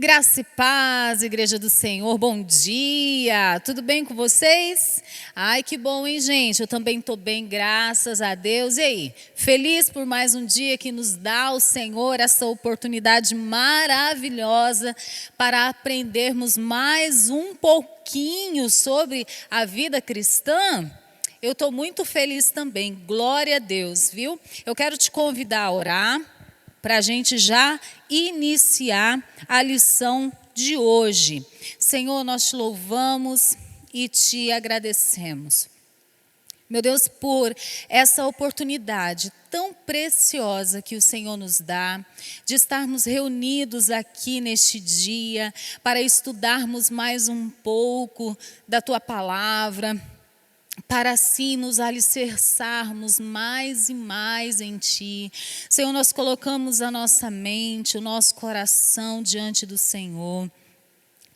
Graça e paz, Igreja do Senhor, bom dia, tudo bem com vocês? Ai, que bom, hein, gente? Eu também estou bem, graças a Deus. E aí, feliz por mais um dia que nos dá o Senhor, essa oportunidade maravilhosa para aprendermos mais um pouquinho sobre a vida cristã? Eu estou muito feliz também, glória a Deus, viu? Eu quero te convidar a orar, para a gente já iniciar a lição de hoje. Senhor, nós te louvamos e te agradecemos. Meu Deus, por essa oportunidade tão preciosa que o Senhor nos dá, de estarmos reunidos aqui neste dia, para estudarmos mais um pouco da Tua palavra, para assim nos alicerçarmos mais e mais em Ti. Senhor, nós colocamos a nossa mente, o nosso coração diante do Senhor.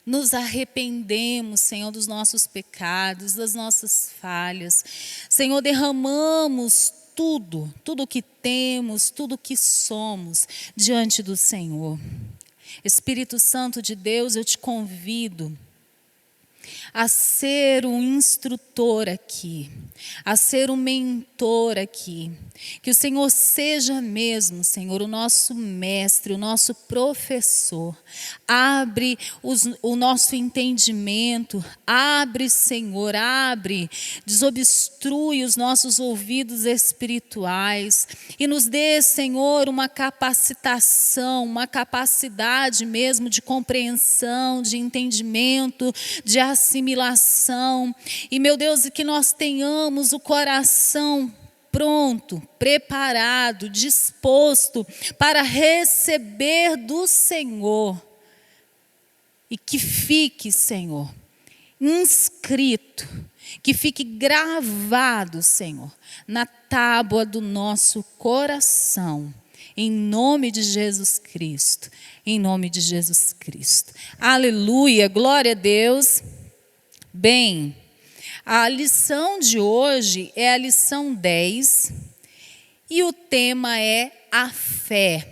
Nos arrependemos, Senhor, dos nossos pecados, das nossas falhas. Senhor, derramamos tudo o que temos, tudo o que somos diante do Senhor. Espírito Santo de Deus, eu te convido a ser um instrutor aqui, a ser um mentor aqui. Que o Senhor seja mesmo, Senhor, o nosso mestre, o nosso professor. Abre o nosso entendimento, abre, Senhor, abre, desobstrui os nossos ouvidos espirituais e nos dê, Senhor, uma capacitação, uma capacidade mesmo de compreensão, de entendimento, de assimilação. E, meu Deus, que nós tenhamos o coração pronto, preparado, disposto para receber do Senhor. E que fique, Senhor, inscrito, que fique gravado, Senhor, na tábua do nosso coração. Em nome de Jesus Cristo. Em nome de Jesus Cristo. Aleluia, glória a Deus. Bem, a lição de hoje é a lição 10 e o tema é a fé.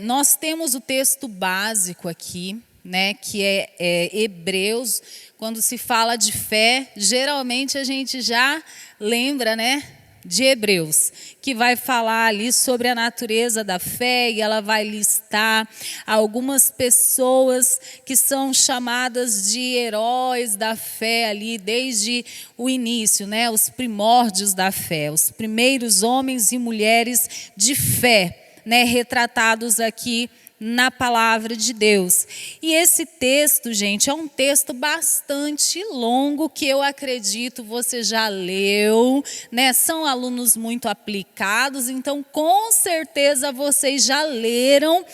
Nós temos o texto básico aqui, né, que é Hebreus. Quando se fala de fé, geralmente a gente já lembra, né, de Hebreus, que vai falar ali sobre a natureza da fé e ela vai listar algumas pessoas que são chamadas de heróis da fé ali desde o início, né? Os primórdios da fé, os primeiros homens e mulheres de fé, né? Retratados aqui na palavra de Deus. E esse texto, gente, é um texto bastante longo que eu acredito você já leu, né? São alunos muito aplicados, então com certeza vocês já leram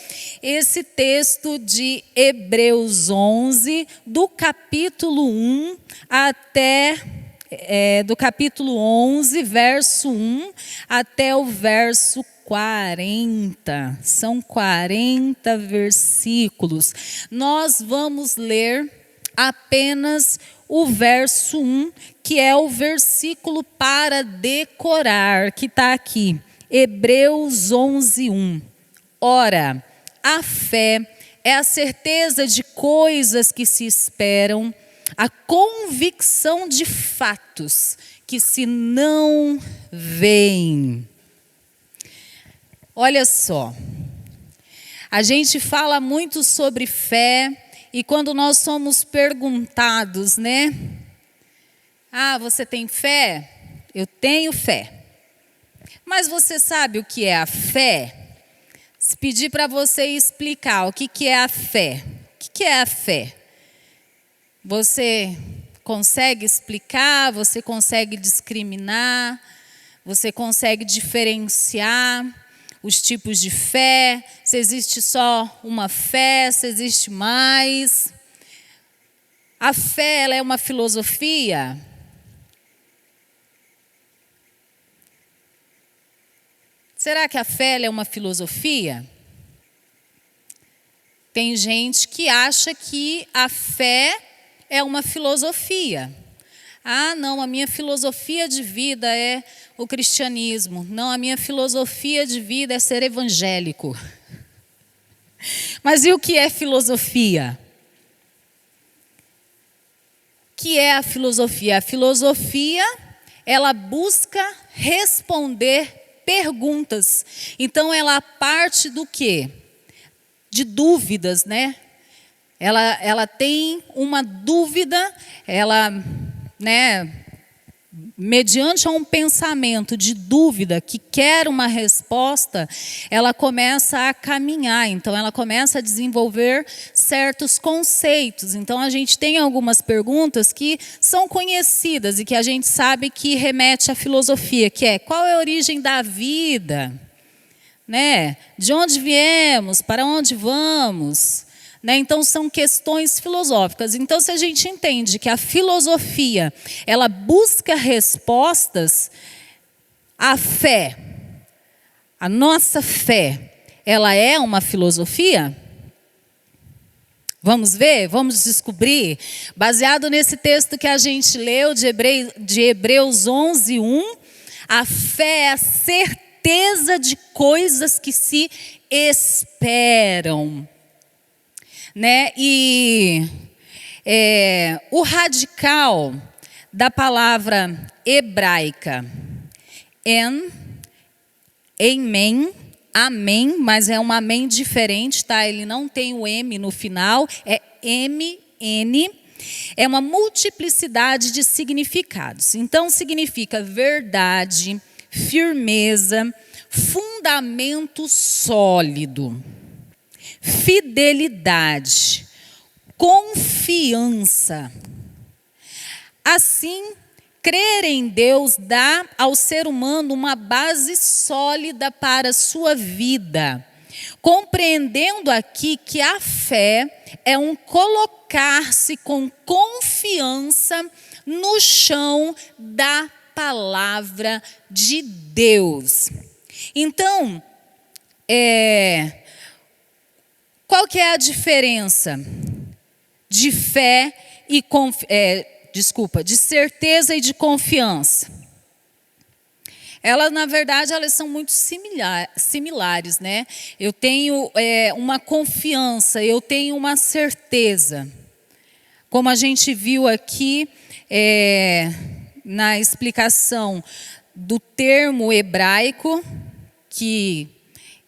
esse texto de Hebreus 11, do capítulo 1 até... do capítulo 11, verso 1 até o verso 40, são 40 versículos. Nós vamos ler apenas o verso 1, que é o versículo para decorar, que está aqui, Hebreus 11, 1. Ora, a fé é a certeza de coisas que se esperam, a convicção de fatos que se não veem. Olha só, a gente fala muito sobre fé e quando nós somos perguntados, né? Ah, você tem fé? Eu tenho fé. Mas você sabe o que é a fé? Se pedir para você explicar o que é a fé, o que é a fé? Você consegue explicar? Você consegue discriminar? Você consegue diferenciar os tipos de fé? Se existe só uma fé, se existe mais? A fé, ela é uma filosofia? Será que a fé ela é uma filosofia? Tem gente que acha que a fé é uma filosofia. Ah, não, a minha filosofia de vida é o cristianismo. Não, a minha filosofia de vida é ser evangélico. Mas e o que é filosofia? O que é a filosofia? A filosofia, ela busca responder perguntas. Então, ela parte do quê? De dúvidas, né? Ela tem uma dúvida, ela, né, mediante um pensamento de dúvida que quer uma resposta, ela começa a caminhar, então ela começa a desenvolver certos conceitos. Então a gente tem algumas perguntas que são conhecidas e que a gente sabe que remete à filosofia, que é: qual é a origem da vida? Né? De onde viemos? Para onde vamos? Né? Então são questões filosóficas. Então, se a gente entende que a filosofia, ela busca respostas, a fé, a nossa fé, ela é uma filosofia? Vamos ver? Vamos descobrir? Baseado nesse texto que a gente leu de Hebreus 11:1, a fé é a certeza de coisas que se esperam. Né? E o radical da palavra hebraica amém, mas é um amém diferente, tá? Ele não tem o M no final, é MN, é uma multiplicidade de significados. Então significa verdade, firmeza, fundamento sólido, fidelidade, confiança. Assim, crer em Deus dá ao ser humano uma base sólida para a sua vida, compreendendo aqui que a fé é um colocar-se com confiança no chão da palavra de Deus. Então, qual que é a diferença de fé e de certeza e de confiança? Elas, na verdade, elas são muito similares, né? Eu tenho uma confiança, eu tenho uma certeza. Como a gente viu aqui na explicação do termo hebraico, que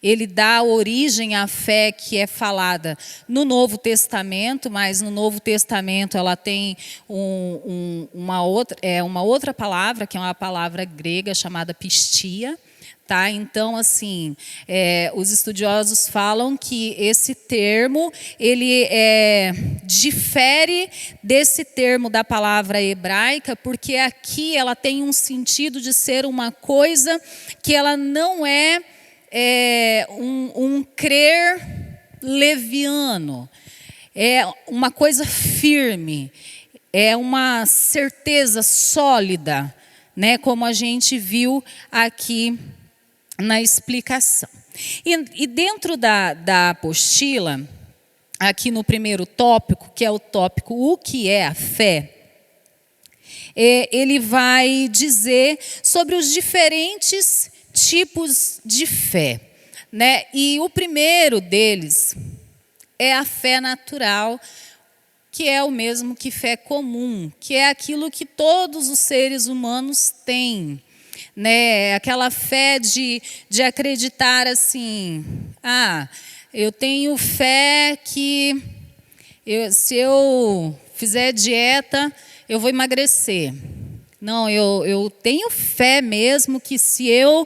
ele dá origem à fé que é falada no Novo Testamento, mas no Novo Testamento ela tem uma outra palavra, que é uma palavra grega chamada pistia. Tá? Então, assim, os estudiosos falam que esse termo, ele difere desse termo da palavra hebraica, porque aqui ela tem um sentido de ser uma coisa que ela não é um crer leviano, é uma coisa firme, é uma certeza sólida, né, como a gente viu aqui na explicação. E dentro da apostila, aqui no primeiro tópico, que é o tópico o que é a fé, ele vai dizer sobre os diferentes tipos de fé, né? E o primeiro deles é a fé natural, que é o mesmo que fé comum, que é aquilo que todos os seres humanos têm, né? Aquela fé de acreditar assim, eu tenho fé que se eu fizer dieta, eu vou emagrecer. Não, eu tenho fé mesmo que se eu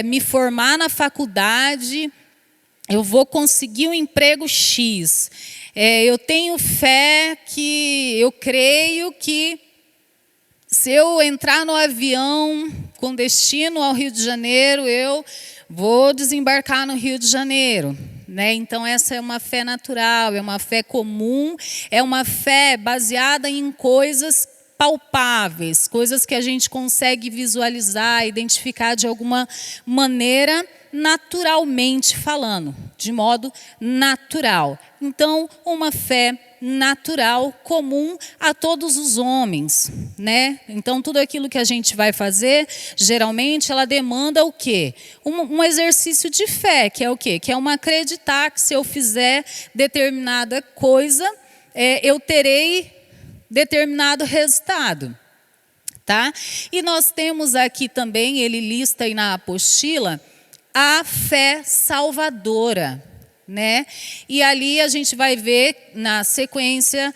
me formar na faculdade, eu vou conseguir um emprego X. Eu tenho fé que eu creio que se eu entrar no avião com destino ao Rio de Janeiro, eu vou desembarcar no Rio de Janeiro. Né? Então essa é uma fé natural, é uma fé comum, é uma fé baseada em coisas palpáveis, coisas que a gente consegue visualizar, identificar de alguma maneira, naturalmente falando, de modo natural. Então, uma fé natural, comum a todos os homens, né? Então, tudo aquilo que a gente vai fazer, geralmente, ela demanda o quê? Um exercício de fé, que é o quê? Que é uma acreditar que se eu fizer determinada coisa, eu terei determinado resultado. Tá? E nós temos aqui também, ele lista aí na apostila, a fé salvadora, né? E ali a gente vai ver na sequência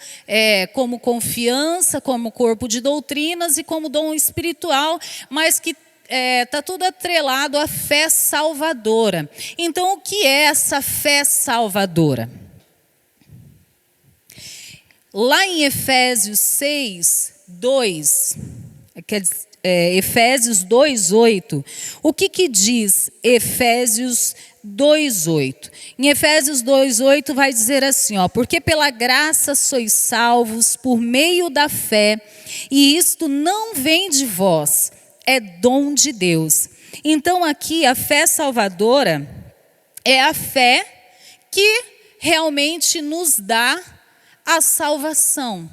como confiança, como corpo de doutrinas e como dom espiritual, mas que está tudo atrelado à fé salvadora. Então, o que é essa fé salvadora? Lá em Efésios 6:2, Efésios 2:8, o que diz Efésios 2:8? Em Efésios 2:8 vai dizer assim, porque pela graça sois salvos por meio da fé, e isto não vem de vós, é dom de Deus. Então aqui a fé salvadora é a fé que realmente nos dá a salvação,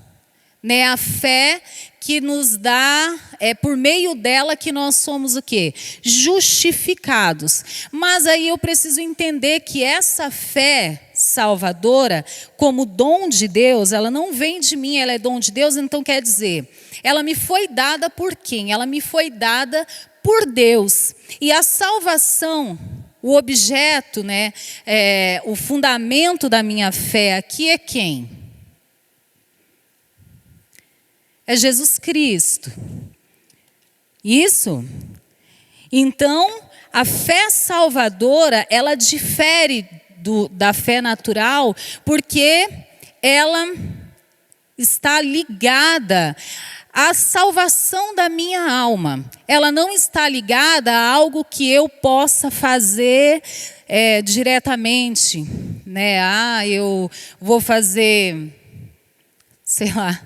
né? A fé que nos dá, por meio dela que nós somos o quê? Justificados. Mas aí eu preciso entender que essa fé salvadora, como dom de Deus, ela não vem de mim, ela é dom de Deus, então quer dizer, ela me foi dada por quem? Ela me foi dada por Deus. E a salvação, o objeto, né, o fundamento da minha fé aqui é quem? É Jesus Cristo. Isso? Então, a fé salvadora, ela difere da fé natural, porque ela está ligada à salvação da minha alma. Ela não está ligada a algo que eu possa fazer diretamente, né? Eu vou fazer, sei lá,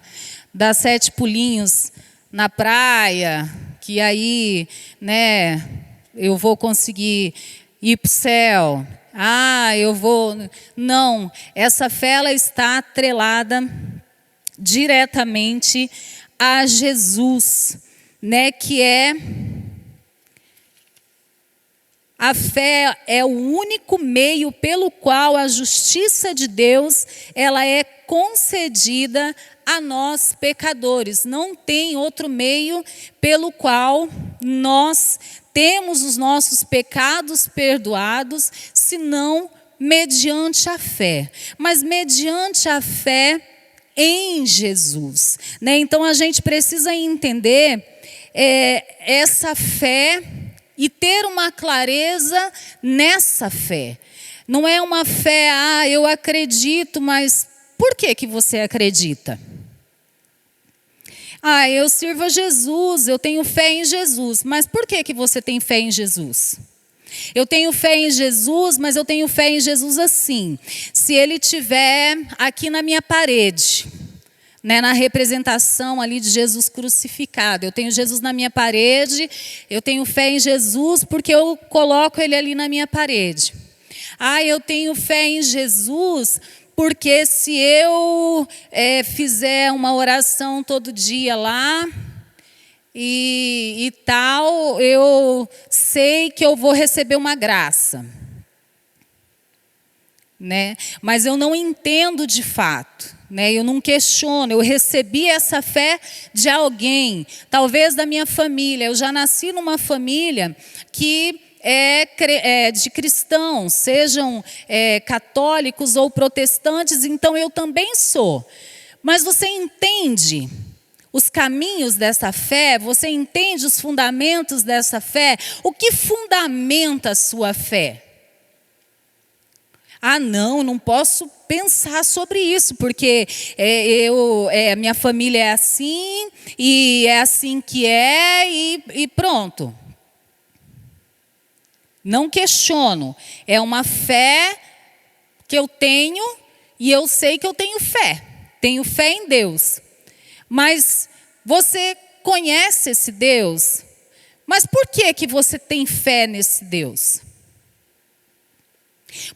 dar 7 pulinhos na praia, que aí, né, eu vou conseguir ir para o céu. Eu vou... Não, essa fé ela está atrelada diretamente a Jesus, né, que a fé é o único meio pelo qual a justiça de Deus ela é concedida a nós pecadores. Não tem outro meio pelo qual nós temos os nossos pecados perdoados, senão mediante a fé. Mas mediante a fé em Jesus, né? Então a gente precisa entender essa fé e ter uma clareza nessa fé. Não é uma fé, eu acredito, mas por que você acredita? Eu sirvo a Jesus, eu tenho fé em Jesus. Mas por que você tem fé em Jesus? Eu tenho fé em Jesus, mas eu tenho fé em Jesus assim. Se ele estiver aqui na minha parede, né, na representação ali de Jesus crucificado. Eu tenho Jesus na minha parede, eu tenho fé em Jesus porque eu coloco ele ali na minha parede. Eu tenho fé em Jesus porque se eu fizer uma oração todo dia lá e tal, eu sei que eu vou receber uma graça, né? Mas eu não entendo de fato, né? Eu não questiono, eu recebi essa fé de alguém, talvez da minha família. Eu já nasci numa família que de cristãos, sejam católicos ou protestantes, então eu também sou. Mas você entende os caminhos dessa fé? Você entende os fundamentos dessa fé? O que fundamenta a sua fé? Não posso pensar sobre isso, porque minha família é assim, e é assim que e pronto. Não questiono, é uma fé que eu tenho, e eu sei que eu tenho fé em Deus. Mas Você conhece esse Deus? Mas por que que você tem fé nesse Deus?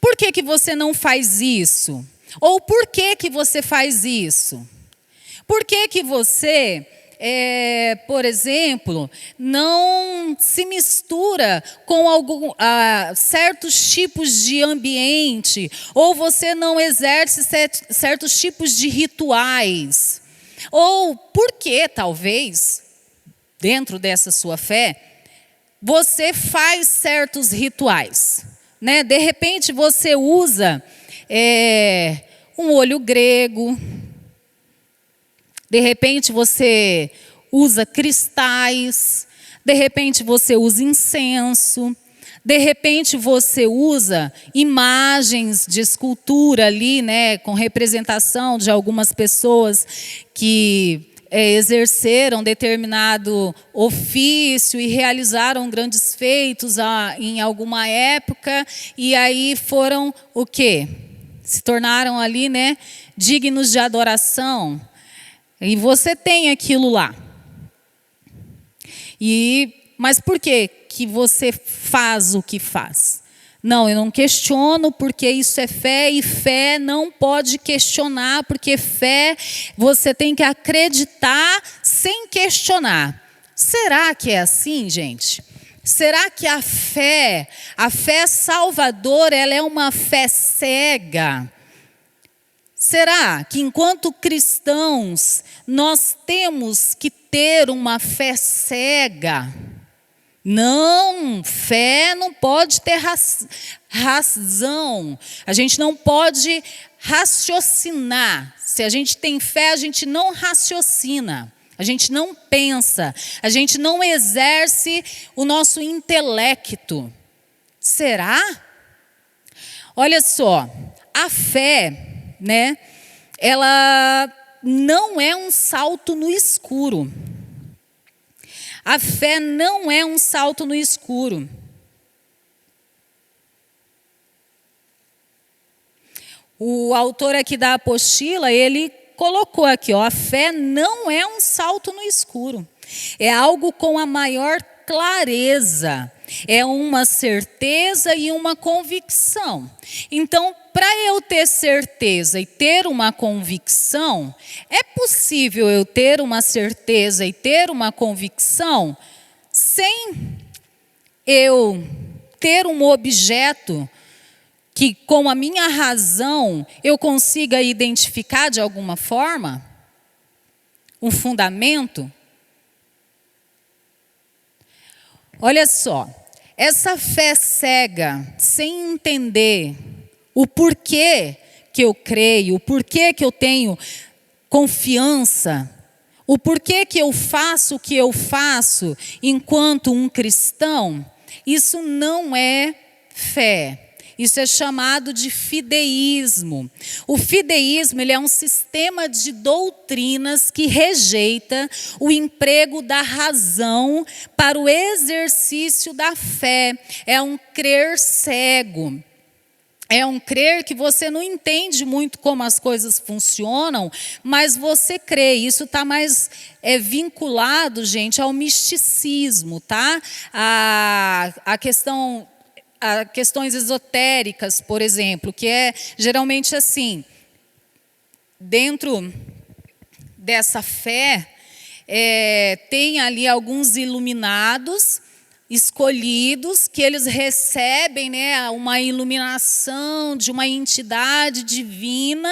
Por que que você não faz isso? Ou por que que você faz isso? Por que que você, por exemplo, não se mistura com certos tipos de ambiente? Ou você não exerce certos tipos de rituais? Ou por que, talvez, dentro dessa sua fé, você faz certos rituais? Né? De repente você usa um olho grego, de repente você usa cristais, de repente você usa incenso, de repente você usa imagens de escultura ali, né, com representação de algumas pessoas que exerceram determinado ofício e realizaram grandes feitos em alguma época, e aí foram o quê? Se tornaram ali, né, dignos de adoração. E você tem aquilo lá. Mas por que você faz o que faz? Não, eu não questiono, porque isso é fé, e fé não pode questionar, porque fé você tem que acreditar sem questionar. Será que é assim, gente? Será que a fé salvadora, ela é uma fé cega? Será que enquanto cristãos nós temos que ter uma fé cega? Não, fé não pode ter razão. A gente não pode raciocinar. Se a gente tem fé, a gente não raciocina. A gente não pensa. A gente não exerce o nosso intelecto. Será? Olha só, a fé, né, ela não é um salto no escuro. A fé não é um salto no escuro. O autor aqui da apostila, ele colocou aqui, ó, a fé não é um salto no escuro. É algo com a maior clareza. É uma certeza e uma convicção. Então, para eu ter certeza e ter uma convicção, é possível eu ter uma certeza e ter uma convicção sem eu ter um objeto que, com a minha razão, eu consiga identificar de alguma forma? Um fundamento? Olha só, essa fé cega, sem entender o porquê que eu creio, o porquê que eu tenho confiança, o porquê que eu faço o que eu faço enquanto um cristão, isso não é fé. Isso é chamado de fideísmo. O fideísmo, ele é um sistema de doutrinas que rejeita o emprego da razão para o exercício da fé. É um crer cego. É um crer que você não entende muito como as coisas funcionam, mas você crê. Isso está mais vinculado, gente, ao misticismo, tá? A questões esotéricas, por exemplo, que é geralmente assim, dentro dessa fé, tem ali alguns iluminados, escolhidos, que eles recebem, né, uma iluminação de uma entidade divina,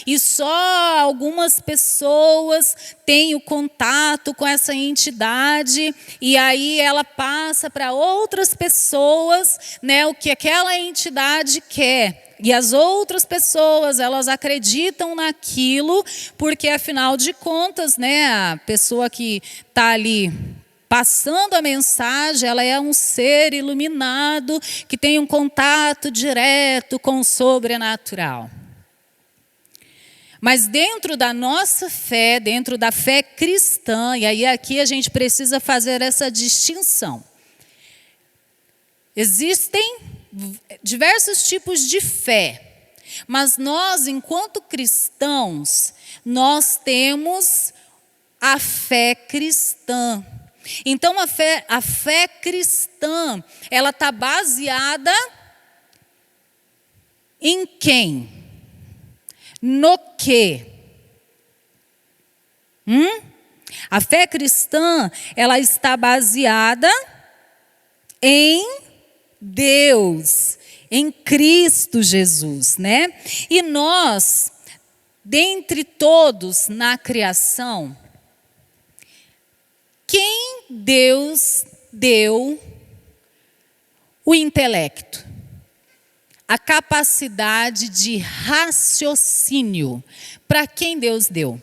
e só algumas pessoas têm o contato com essa entidade, e aí ela passa para outras pessoas, né, o que aquela entidade quer. E as outras pessoas, elas acreditam naquilo, porque afinal de contas, né, a pessoa que está ali passando a mensagem, ela é um ser iluminado que tem um contato direto com o sobrenatural. Mas dentro da nossa fé, dentro da fé cristã, e aí aqui a gente precisa fazer essa distinção. Existem diversos tipos de fé, mas nós, enquanto cristãos, nós temos a fé cristã. Então a fé cristã, ela está baseada em quem? No quê? A fé cristã, ela está baseada em Deus, em Cristo Jesus, né? E nós, dentre todos na criação, quem Deus deu o intelecto, a capacidade de raciocínio? Para quem Deus deu?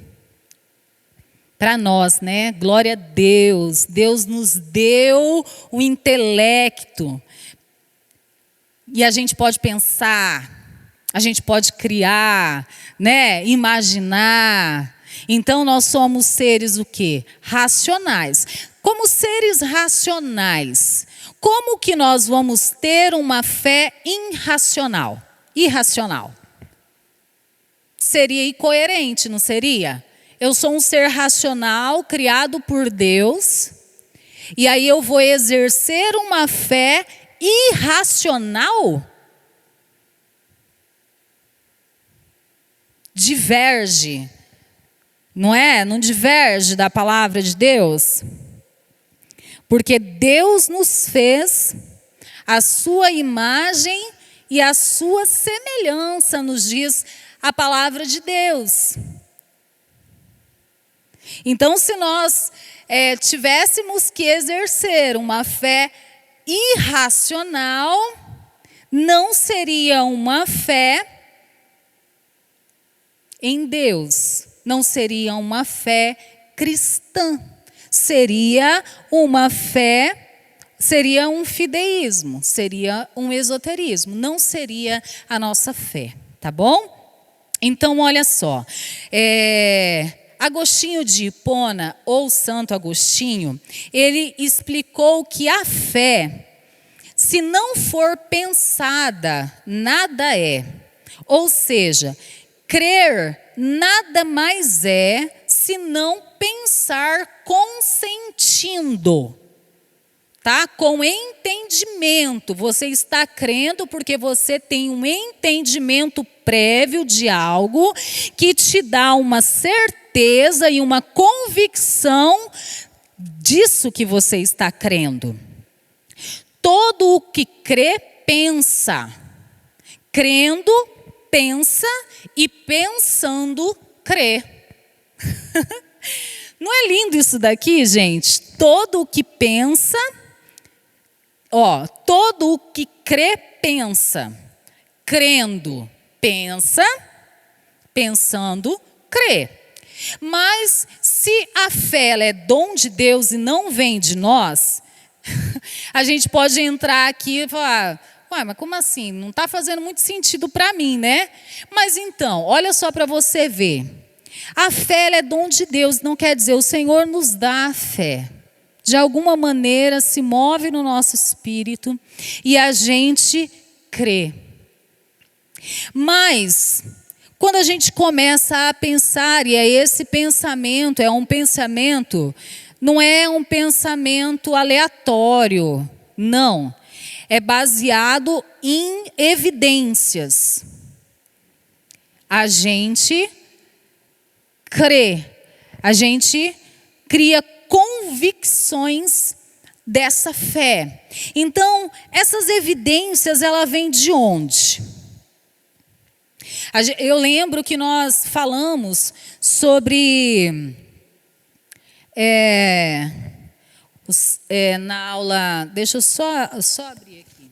Para nós, né? Glória a Deus. Deus nos deu o intelecto. E a gente pode pensar, a gente pode criar, né? Imaginar. Então nós somos seres o quê? Racionais. Como seres racionais, como que nós vamos ter uma fé irracional? Seria incoerente, não seria? Eu sou um ser racional, criado por Deus, e aí eu vou exercer uma fé irracional? Diverge, não é? Não diverge da palavra de Deus? Porque Deus nos fez a sua imagem e a sua semelhança, nos diz a palavra de Deus. Então, se nós tivéssemos que exercer uma fé irracional, não seria uma fé em Deus, não seria uma fé cristã, seria uma fé, seria um fideísmo, seria um esoterismo, não seria a nossa fé, tá bom? Então, olha só, Agostinho de Hipona, ou Santo Agostinho, ele explicou que a fé, se não for pensada, nada é. Ou seja, crer nada mais é senão pensar consentindo. Tá? Com entendimento. Você está crendo porque você tem um entendimento prévio de algo que te dá uma certeza e uma convicção disso que você está crendo. Todo o que crê, pensa. Crendo, pensa e pensando, crê. Não é lindo isso daqui, gente? Todo o que pensa, todo o que crê, pensa. Crendo, pensa. Pensando, crê. Mas se a fé ela é dom de Deus e não vem de nós, a gente pode entrar aqui e falar, ué, mas como assim? Não está fazendo muito sentido para mim, né? Mas então, olha só para você ver. A fé ela é dom de Deus, não quer dizer o Senhor nos dá a fé. De alguma maneira se move no nosso espírito e a gente crê. Mas quando a gente começa a pensar, e é esse pensamento, é um pensamento, não é um pensamento aleatório, não. É baseado em evidências. A gente crê, a gente cria convicções dessa fé. Então, essas evidências, ela vem de onde? Eu lembro que nós falamos sobre, na aula, deixa eu só abrir aqui.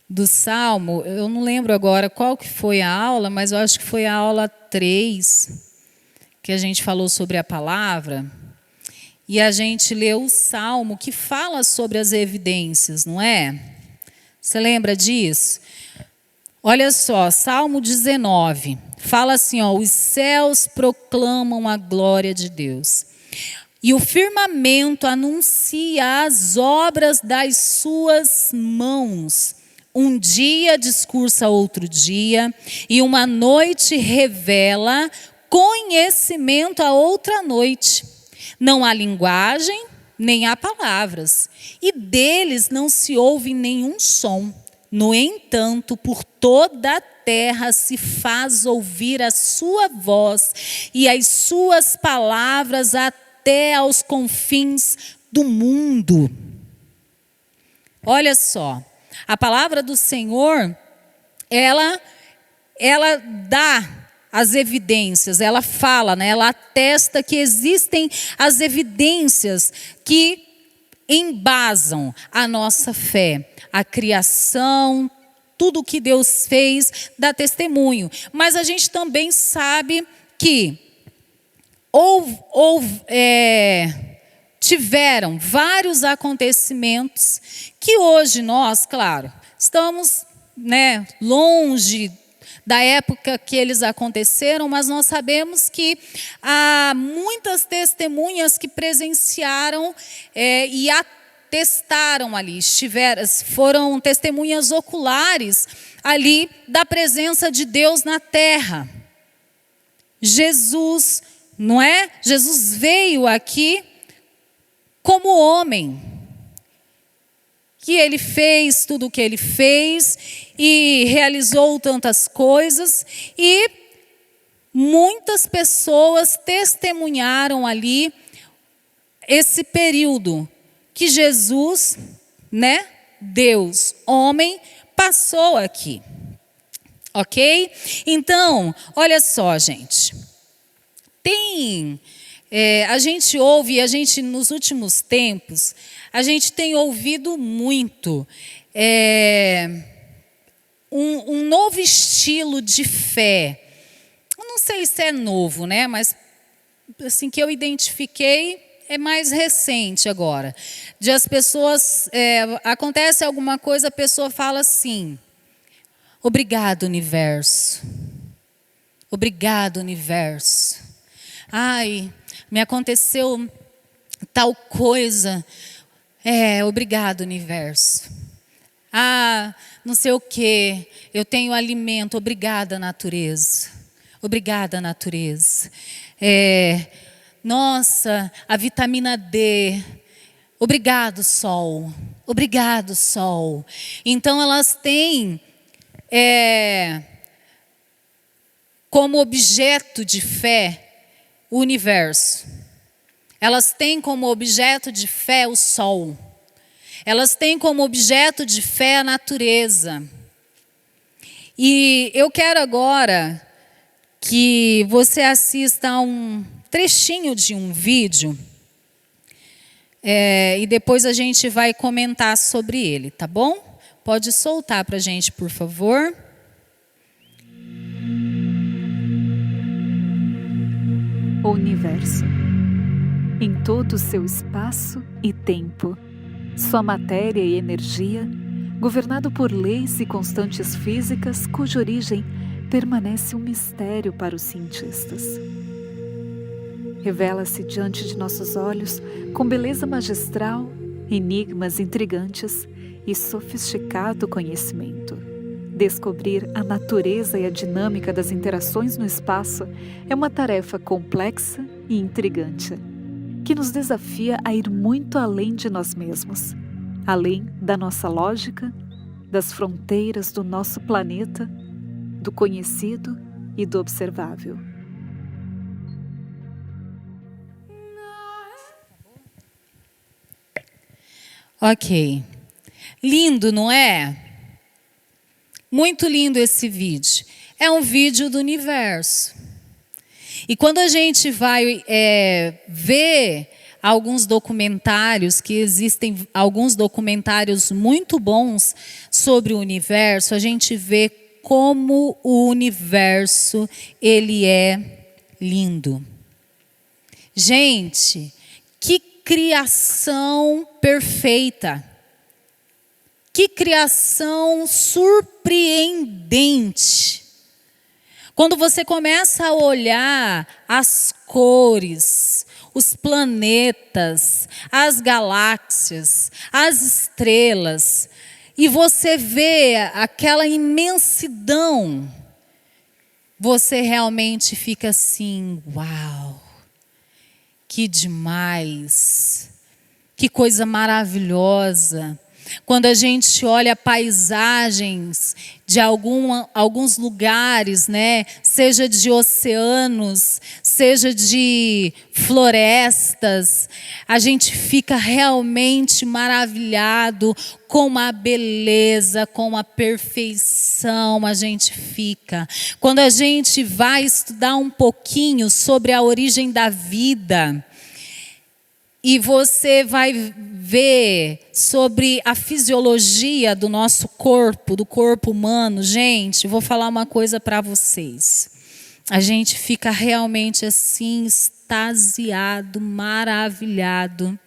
Do Salmo, eu não lembro agora qual que foi a aula, mas eu acho que foi a aula 3, que a gente falou sobre a palavra, e a gente leu o Salmo que fala sobre as evidências, não é? Você lembra disso? Olha só, Salmo 19, fala assim, os céus proclamam a glória de Deus, e o firmamento anuncia as obras das suas mãos. Um dia discursa outro dia, e uma noite revela conhecimento a outra noite. Não há linguagem, nem há palavras, e deles não se ouve nenhum som. No entanto, por toda a terra se faz ouvir a sua voz e as suas palavras até aos confins do mundo. Olha só, a palavra do Senhor, ela dá as evidências, ela fala, né? Ela atesta que existem as evidências que embasam a nossa fé. A criação, tudo que Deus fez dá testemunho. Mas a gente também sabe que tiveram vários acontecimentos que hoje nós, claro, estamos, né, longe da época que eles aconteceram, mas nós sabemos que há muitas testemunhas que presenciaram e atestaram ali, foram testemunhas oculares ali da presença de Deus na terra. Jesus, não é? Jesus veio aqui como homem. Que ele fez tudo o que ele fez e realizou tantas coisas, e muitas pessoas testemunharam ali esse período que Jesus, né, Deus, homem, passou aqui. Ok? Então, olha só, gente. A gente ouve, nos últimos tempos, a gente tem ouvido muito um novo estilo de fé. Eu não sei se é novo, né? Mas assim que eu identifiquei é mais recente agora. De as pessoas, acontece alguma coisa, a pessoa fala assim: obrigado, universo. Obrigado, universo. Ai, me aconteceu tal coisa. Obrigado, universo. Não sei o quê. Eu tenho alimento. Obrigada, natureza. Obrigada, natureza. Nossa, a vitamina D. Obrigado, sol. Obrigado, sol. Então, elas têm como objeto de fé o universo. Elas têm como objeto de fé o sol. Elas têm como objeto de fé a natureza. E eu quero agora que você assista a um trechinho de um vídeo. E depois a gente vai comentar sobre ele, tá bom? Pode soltar para a gente, por favor. O universo, em todo o seu espaço e tempo, sua matéria e energia, governado por leis e constantes físicas cuja origem permanece um mistério para os cientistas. Revela-se diante de nossos olhos com beleza magistral, enigmas intrigantes e sofisticado conhecimento. Descobrir a natureza e a dinâmica das interações no espaço é uma tarefa complexa e intrigante, que nos desafia a ir muito além de nós mesmos, além da nossa lógica, das fronteiras do nosso planeta, do conhecido e do observável. Ok. Lindo, não é? Muito lindo esse vídeo. É um vídeo do universo. E quando a gente vai ver alguns documentários, que existem alguns documentários muito bons sobre o universo, a gente vê como o universo, ele é lindo. Gente, que criação perfeita. Que criação surpreendente. Quando você começa a olhar as cores, os planetas, as galáxias, as estrelas, e você vê aquela imensidão, você realmente fica assim, uau, que demais, que coisa maravilhosa. Quando a gente olha paisagens de alguns lugares, né? Seja de oceanos, seja de florestas, a gente fica realmente maravilhado com a beleza, com a perfeição, a gente fica. Quando a gente vai estudar um pouquinho sobre a origem da vida, e você vai ver sobre a fisiologia do nosso corpo, do corpo humano. Gente, vou falar uma coisa para vocês. A gente fica realmente assim, extasiado, maravilhado,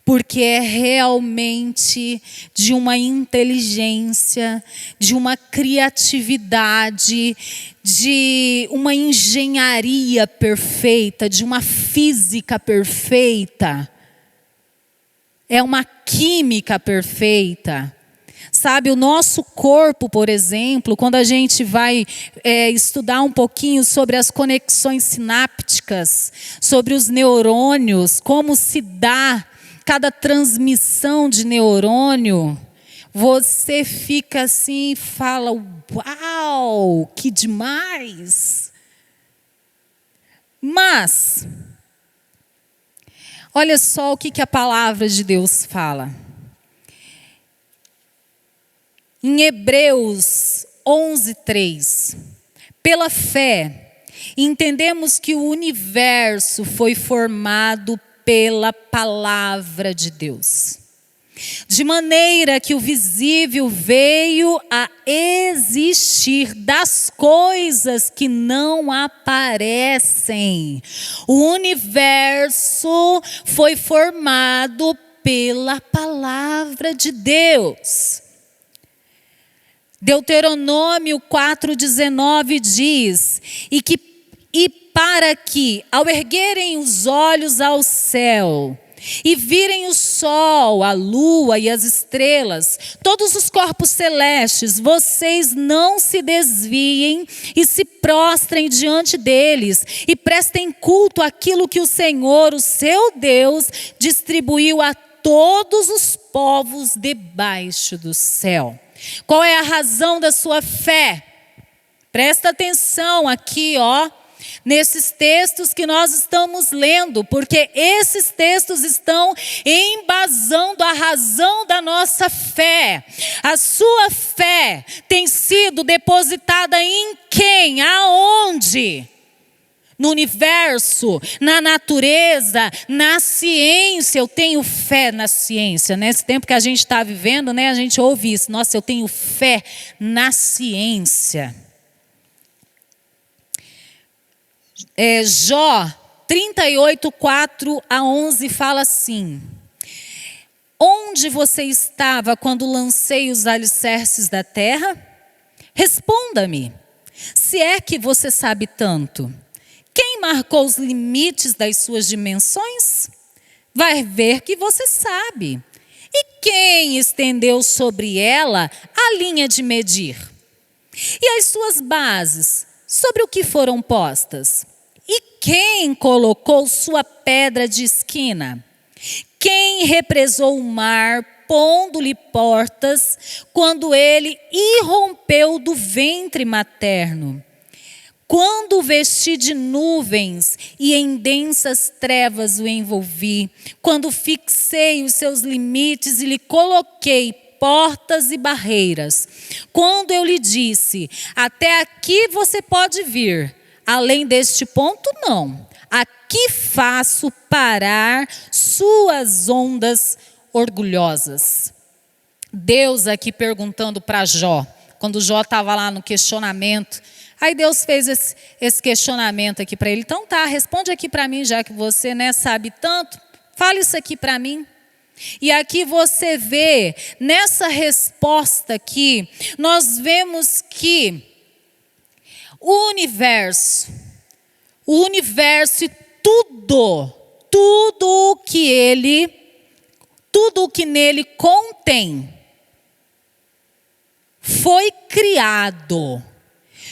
porque é realmente de uma inteligência, de uma criatividade, de uma engenharia perfeita, de uma física perfeita. É uma química perfeita. Sabe, o nosso corpo, por exemplo, quando a gente vai estudar um pouquinho sobre as conexões sinápticas, sobre os neurônios, como se dá cada transmissão de neurônio, você fica assim e fala, uau, que demais. Mas olha só o que a palavra de Deus fala. Em Hebreus 11:3, pela fé, entendemos que o universo foi formado pela palavra de Deus, de maneira que o visível veio a existir das coisas que não aparecem. O universo foi formado pela palavra de Deus. Deuteronômio 4:19 diz, e para que, ao erguerem os olhos ao céu, e virem o sol, a lua e as estrelas, todos os corpos celestes, vocês não se desviem e se prostrem diante deles, e prestem culto àquilo que o Senhor, o seu Deus, distribuiu a todos os povos debaixo do céu. Qual é a razão da sua fé? Presta atenção aqui, nesses textos que nós estamos lendo, porque esses textos estão embasando a razão da nossa fé. A sua fé tem sido depositada em quem? Aonde? No universo, na natureza, na ciência. Eu tenho fé na ciência. Nesse tempo que a gente está vivendo, né, a gente ouve isso. Nossa, eu tenho fé na ciência. Jó 38:4-11 fala assim: onde você estava quando lancei os alicerces da terra? Responda-me, se é que você sabe tanto. Quem marcou os limites das suas dimensões? Vai ver que você sabe. E quem estendeu sobre ela a linha de medir? E as suas bases, sobre o que foram postas? E quem colocou sua pedra de esquina? Quem represou o mar, pondo-lhe portas, quando ele irrompeu do ventre materno? Quando o vesti de nuvens e em densas trevas o envolvi, quando fixei os seus limites e lhe coloquei portas e barreiras, quando eu lhe disse, até aqui você pode vir, além deste ponto não, aqui faço parar suas ondas orgulhosas. Deus aqui perguntando para Jó, quando Jó estava lá no questionamento, aí Deus fez esse questionamento aqui para ele. Então tá, responde aqui para mim, já que você sabe tanto, fala isso aqui para mim. E aqui você vê, nessa resposta aqui, nós vemos que o universo e tudo o que nele contém, foi criado,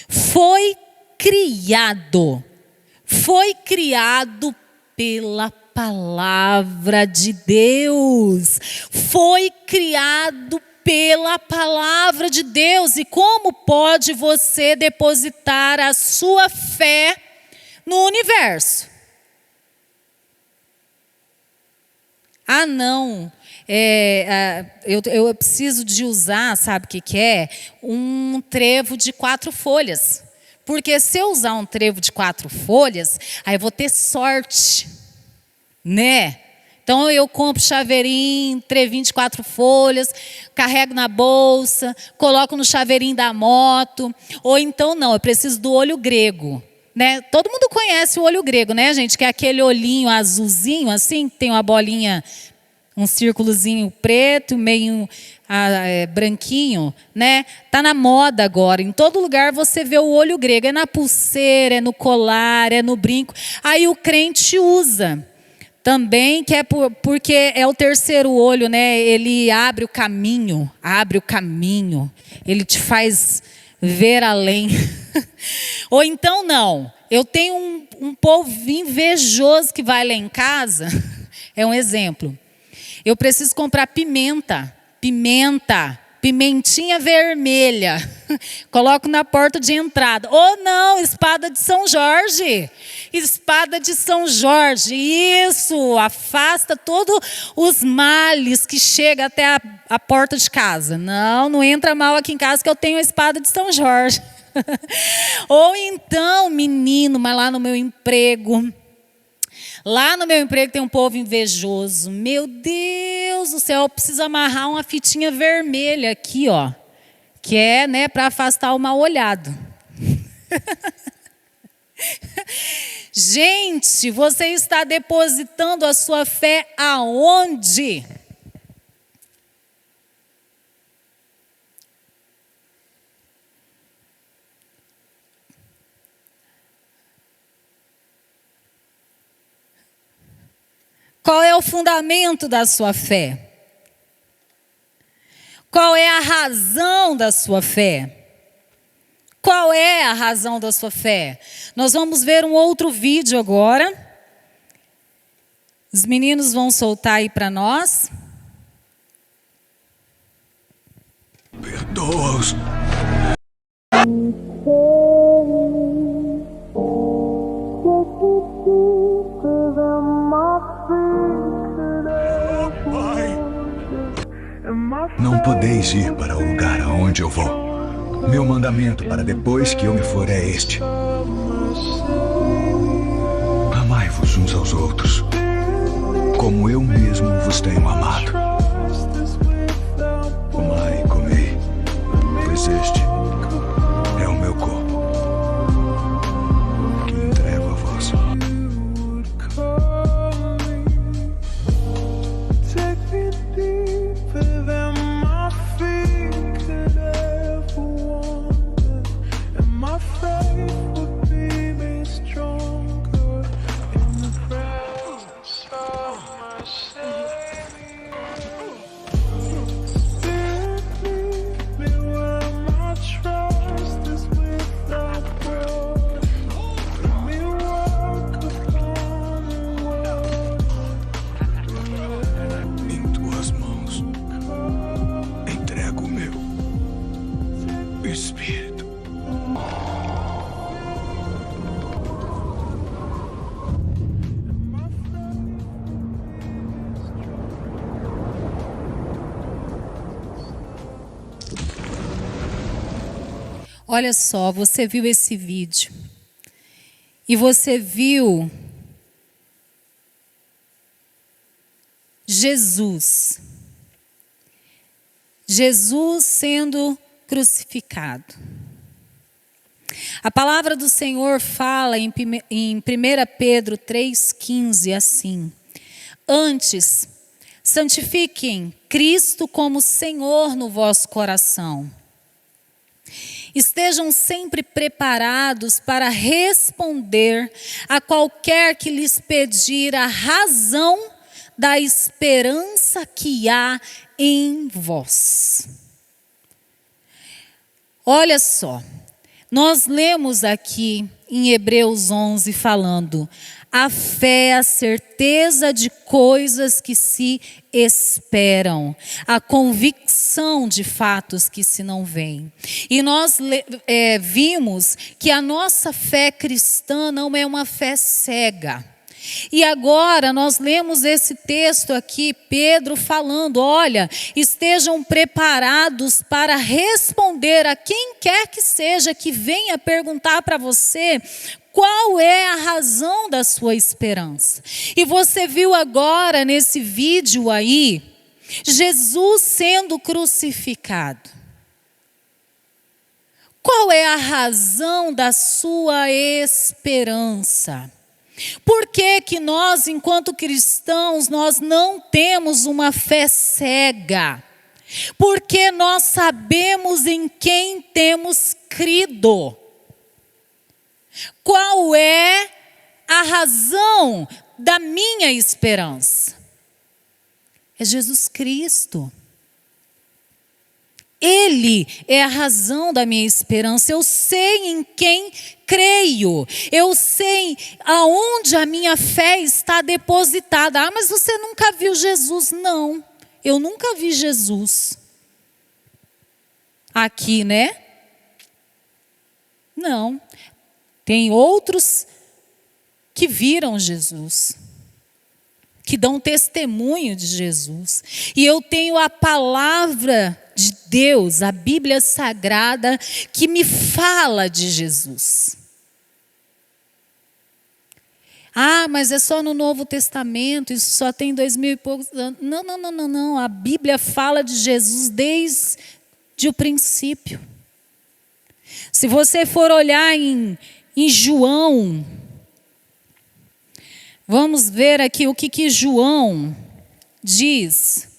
foi criado, foi criado pela palavra de Deus, foi criado pela palavra de Deus. E como pode você depositar a sua fé no universo? Ah, não, eu preciso de usar, sabe o que é? Um trevo de 4 folhas. Porque se eu usar um trevo de 4 folhas, aí eu vou ter sorte, né? Então eu compro chaveirinho, trevinho de 4 folhas, carrego na bolsa, coloco no chaveirinho da moto. Ou então não, eu preciso do olho grego, né? Todo mundo conhece o olho grego, né, gente? Que é aquele olhinho azulzinho assim, que tem uma bolinha, um círculozinho preto, meio branquinho, né? Tá na moda agora. Em todo lugar você vê o olho grego. É na pulseira, é no colar, é no brinco. Aí o crente usa também, que é porque é o terceiro olho, né? Ele abre o caminho, ele te faz ver além. Ou então não, eu tenho um povo invejoso que vai lá em casa, é um exemplo. Eu preciso comprar pimentinha vermelha, coloco na porta de entrada. Ou não, espada de São Jorge, isso, afasta todos os males que chegam até a porta de casa. Não entra mal aqui em casa que eu tenho a espada de São Jorge. Ou então, menino, mas lá no meu emprego tem um povo invejoso. Meu Deus do céu, eu preciso amarrar uma fitinha vermelha aqui, ó, que é, né, para afastar o mal olhado. Gente, você está depositando a sua fé aonde? Qual é o fundamento da sua fé? Qual é a razão da sua fé? Qual é a razão da sua fé? Nós vamos ver um outro vídeo agora. Os meninos vão soltar aí para nós. Perdoa-os. Não podeis ir para o lugar aonde eu vou. Meu mandamento para depois que eu me for é este: amai-vos uns aos outros, como eu mesmo vos tenho amado. Amai e comei, pois este é o meu corpo, que entrego a vós. Espírito. Olha só, você viu esse vídeo e você viu Jesus sendo crucificado. A palavra do Senhor fala em 1 Pedro 3,15 assim: antes, santifiquem Cristo como Senhor no vosso coração. Estejam sempre preparados para responder a qualquer que lhes pedir a razão da esperança que há em vós. Olha só, nós lemos aqui em Hebreus 11 falando: a fé é a certeza de coisas que se esperam, a convicção de fatos que se não veem. E nós vimos que a nossa fé cristã não é uma fé cega. E agora nós lemos esse texto aqui, Pedro falando: olha, estejam preparados para responder a quem quer que seja que venha perguntar para você qual é a razão da sua esperança. E você viu agora nesse vídeo aí, Jesus sendo crucificado. Qual é a razão da sua esperança? Por que que nós, enquanto cristãos, nós não temos uma fé cega? Porque nós sabemos em quem temos crido. Qual é a razão da minha esperança? É Jesus Cristo. Ele é a razão da minha esperança. Eu sei em quem creio. Eu sei aonde a minha fé está depositada. Ah, mas você nunca viu Jesus? Não, eu nunca vi Jesus. Aqui, né? Não. Tem outros que viram Jesus, que dão testemunho de Jesus. E eu tenho a palavra de Deus, a Bíblia Sagrada, que me fala de Jesus. Ah, mas é só no Novo Testamento, isso só tem 2000 e poucos anos. Não. A Bíblia fala de Jesus desde o princípio. Se você for olhar em João, vamos ver aqui o que João diz.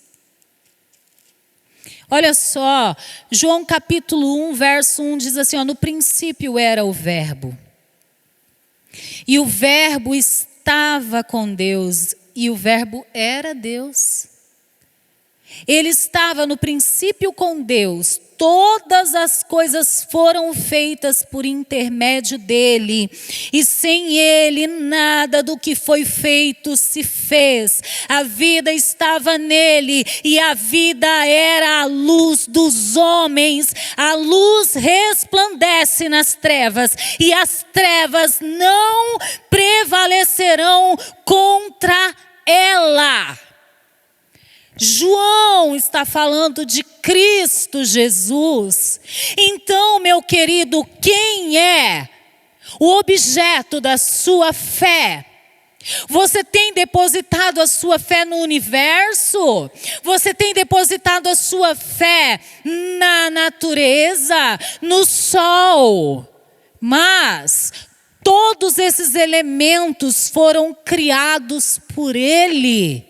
Olha só, João capítulo 1, verso 1 diz assim: no princípio era o Verbo, e o Verbo estava com Deus, e o Verbo era Deus. Ele estava no princípio com Deus. Todas as coisas foram feitas por intermédio dele, e sem ele nada do que foi feito se fez. A vida estava nele, e a vida era a luz dos homens. A luz resplandece nas trevas, e as trevas não prevalecerão contra ela. João está falando de Cristo Jesus. Então, meu querido, quem é o objeto da sua fé? Você tem depositado a sua fé no universo? Você tem depositado a sua fé na natureza, no sol? Mas todos esses elementos foram criados por Ele.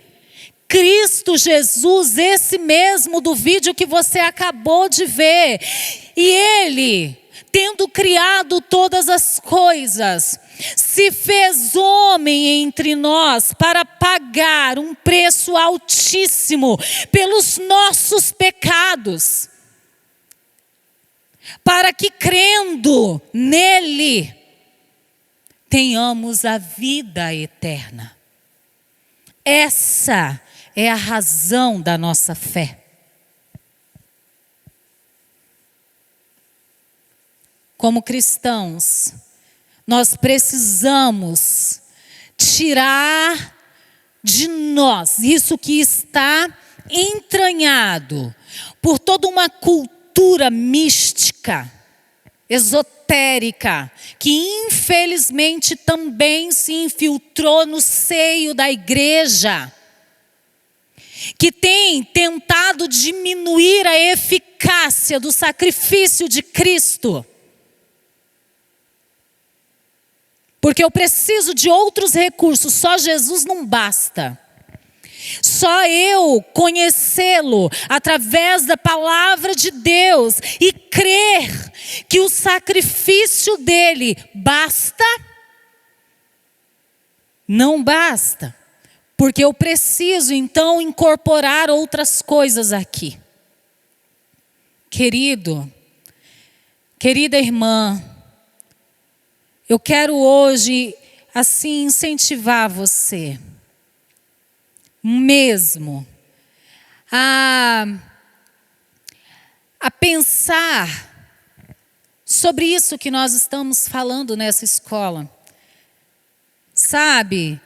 Cristo Jesus, esse mesmo do vídeo que você acabou de ver. E Ele, tendo criado todas as coisas, se fez homem entre nós para pagar um preço altíssimo pelos nossos pecados, para que crendo nele, tenhamos a vida eterna. Essa é a razão da nossa fé. Como cristãos, nós precisamos tirar de nós isso que está entranhado por toda uma cultura mística, esotérica, que infelizmente também se infiltrou no seio da igreja, que tem tentado diminuir a eficácia do sacrifício de Cristo. Porque eu preciso de outros recursos, só Jesus não basta. Só eu conhecê-lo através da palavra de Deus e crer que o sacrifício dele basta? Não basta. Porque eu preciso, então, incorporar outras coisas aqui. Querido, Querida irmã, eu quero hoje, assim, incentivar você, mesmo, a pensar sobre isso que nós estamos falando nessa escola. Sabe?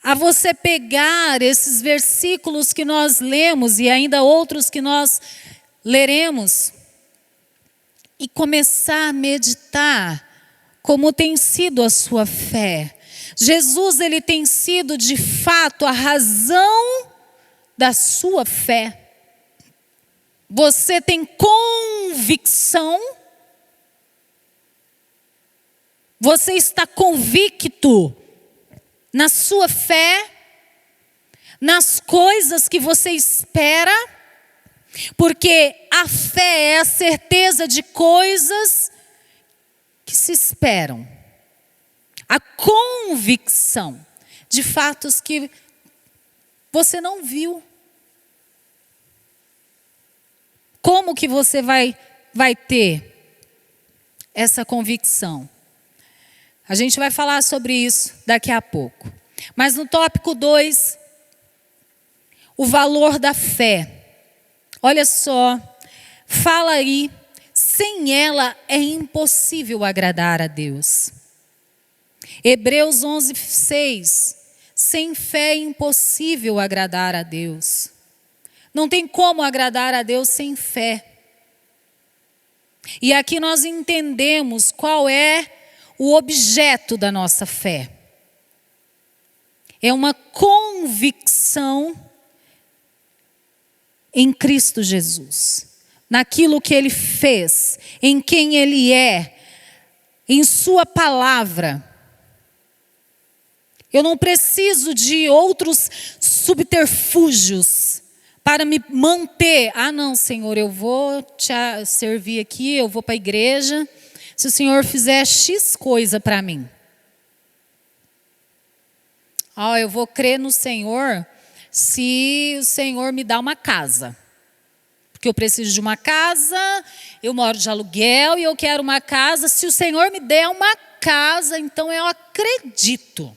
A você pegar esses versículos que nós lemos e ainda outros que nós leremos e começar a meditar como tem sido a sua fé. Jesus, ele tem sido de fato a razão da sua fé. Você tem convicção? Você está convicto na sua fé, nas coisas que você espera? Porque a fé é a certeza de coisas que se esperam. A convicção de fatos que você não viu. Como que você vai ter essa convicção? A gente vai falar sobre isso daqui a pouco. Mas no tópico 2, o valor da fé. Olha só, fala aí, sem ela é impossível agradar a Deus. Hebreus 11:6, sem fé é impossível agradar a Deus. Não tem como agradar a Deus sem fé. E aqui nós entendemos qual é o objeto da nossa fé. É uma convicção em Cristo Jesus, naquilo que Ele fez, em quem Ele é, em Sua palavra. Eu não preciso de outros subterfúgios para me manter. Ah, não, Senhor, eu vou te servir aqui, eu vou para a igreja, se o Senhor fizer X coisa para mim. Eu vou crer no Senhor se o Senhor me dá uma casa. Porque eu preciso de uma casa, eu moro de aluguel e eu quero uma casa. Se o Senhor me der uma casa, então eu acredito.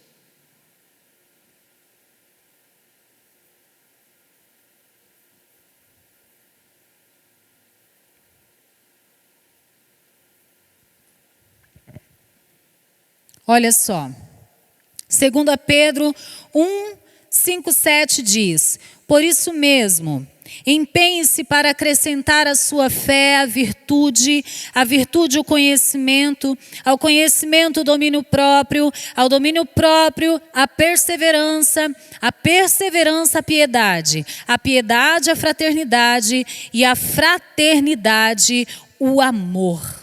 Olha só, 2 Pedro 1:5-7 diz: por isso mesmo, empenhe-se para acrescentar à sua fé a virtude o conhecimento, ao conhecimento o domínio próprio, ao domínio próprio a perseverança a piedade, a piedade a fraternidade e a fraternidade o amor.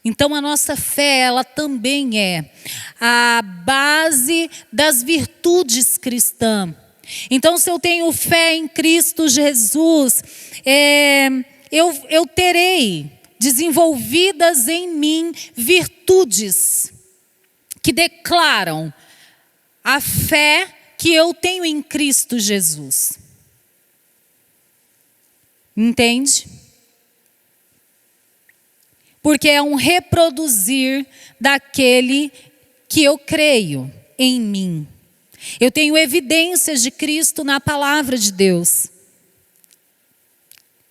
Então a nossa fé, ela também é a base das virtudes cristãs. Então se eu tenho fé em Cristo Jesus, eu terei desenvolvidas em mim virtudes que declaram a fé que eu tenho em Cristo Jesus. Entende? Porque é um reproduzir daquele que eu creio em mim. Eu tenho evidências de Cristo na palavra de Deus.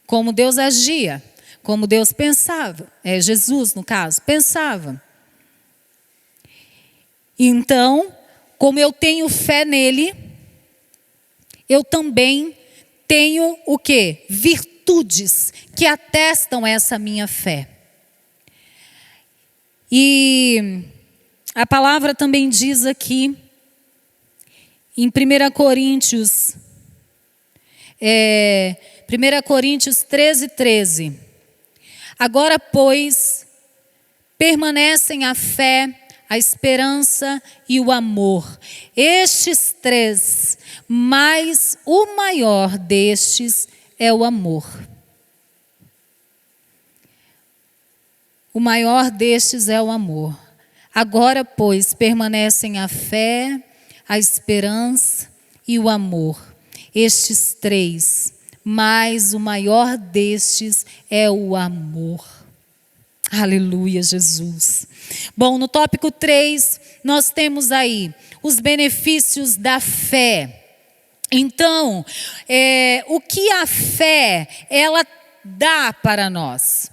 Como Deus agia, como Deus pensava. Jesus, no caso, pensava. Então, como eu tenho fé nele, eu também tenho o quê? Virtudes que atestam essa minha fé. E a palavra também diz aqui, em 1 Coríntios 13:13. Agora, pois, permanecem a fé, a esperança e o amor. Estes três, mas o maior destes é o amor. O maior destes é o amor. Agora, pois, permanecem a fé, a esperança e o amor. Estes três, mas o maior destes é o amor. Aleluia, Jesus. Bom, no tópico 3, nós temos aí os benefícios da fé. Então, o que a fé, ela dá para nós?